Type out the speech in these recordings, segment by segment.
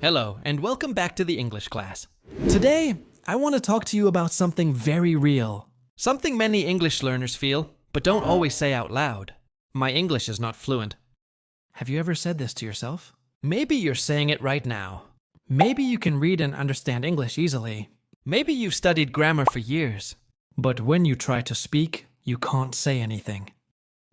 Hello, and welcome back to the English class. Today, I want to talk to you about something very real. Something many English learners feel, but don't always say out loud. My English is not fluent. Have you ever said this to yourself? Maybe you're saying it right now. Maybe you can read and understand English easily. Maybe you've studied grammar for years. But when you try to speak, you can't say anything.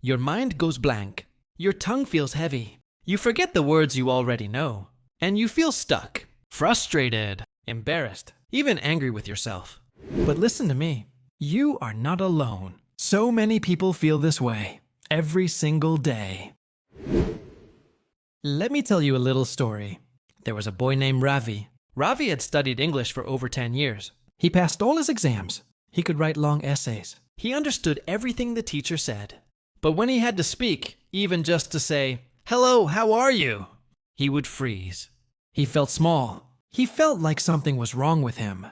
Your mind goes blank. Your tongue feels heavy. You forget the words you already know. And you feel stuck, frustrated, embarrassed, even angry with yourself. But listen to me. You are not alone. So many people feel this way every single day. Let me tell you a little story. There was a boy named Ravi. Ravi had studied English for over 10 years. He passed all his exams. He could write long essays. He understood everything the teacher said. But when he had to speak, even just to say, "Hello, how are you?" he would freeze. He felt small. He felt like something was wrong with him.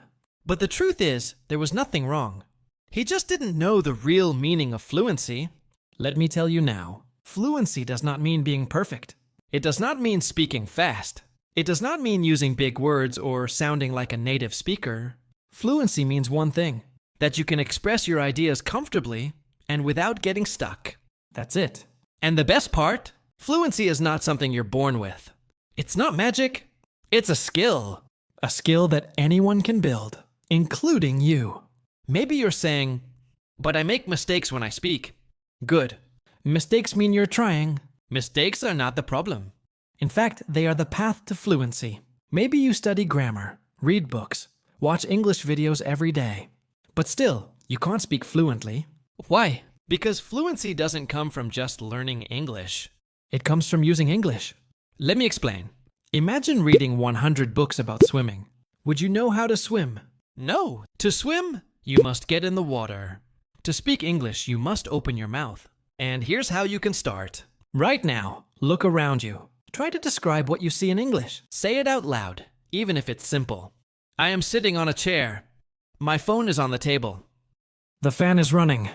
But the truth is, there was nothing wrong. He just didn't know the real meaning of fluency. Let me tell you now, fluency does not mean being perfect. It does not mean speaking fast. It does not mean using big words or sounding like a native speaker. Fluency means one thing, that you can express your ideas comfortably and without getting stuck. That's it. And the best part, fluency is not something you're born with. It's not magic. It's a skill. A skill that anyone can build, including you. Maybe you're saying, "But I make mistakes when I speak." Good. Mistakes mean you're trying. Mistakes are not the problem. In fact, they are the path to fluency. Maybe you study grammar, read books, watch English videos every day. But still, you can't speak fluently. Why? Because fluency doesn't come from just learning English. It comes from using English. Let me explain. Imagine reading 100 books about swimming. Would you know how to swim? No. To swim, you must get in the water. To speak English, you must open your mouth. And here's how you can start. Right now, look around you. Try to describe what you see in English. Say it out loud, even if it's simple. I am sitting on a chair. My phone is on the table. The fan is running.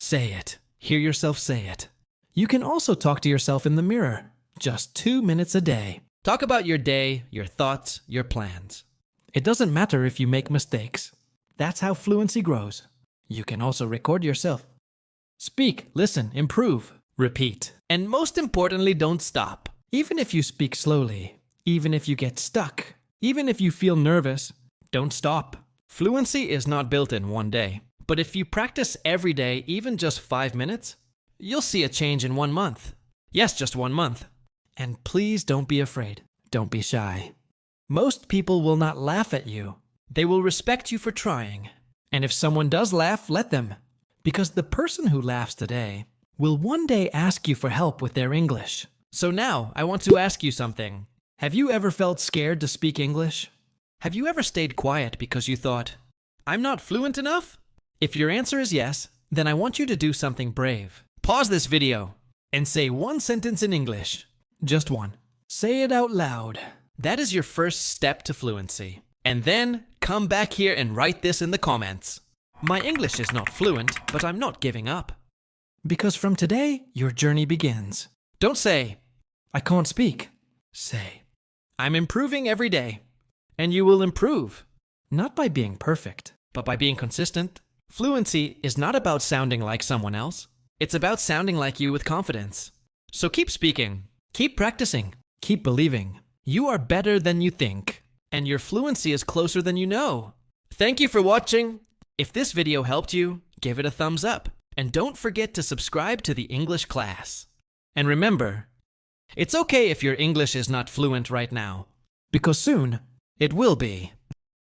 Say it. Hear yourself say it. You can also talk to yourself in the mirror. Just 2 minutes a day. Talk about your day, your thoughts, your plans. It doesn't matter if you make mistakes. That's how fluency grows. You can also record yourself. Speak, listen, improve, repeat. And most importantly, don't stop. Even if you speak slowly, even if you get stuck, even if you feel nervous, don't stop. Fluency is not built in one day. But if you practice every day, even just 5 minutes, you'll see a change in 1 month. Yes, just 1 month. And please don't be afraid. Don't be shy. Most people will not laugh at you. They will respect you for trying. And if someone does laugh, let them. Because the person who laughs today will one day ask you for help with their English. So now, I want to ask you something. Have you ever felt scared to speak English? Have you ever stayed quiet because you thought, "I'm not fluent enough"? If your answer is yes, then I want you to do something brave. Pause this video and say one sentence in English. Just one. Say it out loud. That is your first step to fluency. And then come back here and write this in the comments. My English is not fluent, but I'm not giving up. Because from today, your journey begins. Don't say, "I can't speak." Say, "I'm improving every day." And you will improve. Not by being perfect, but by being consistent. Fluency is not about sounding like someone else. It's about sounding like you with confidence. So keep speaking. Keep practicing. Keep believing. You are better than you think. And your fluency is closer than you know. Thank you for watching. If this video helped you, give it a thumbs up. And don't forget to subscribe to the English class. And remember, it's okay if your English is not fluent right now. Because soon, it will be.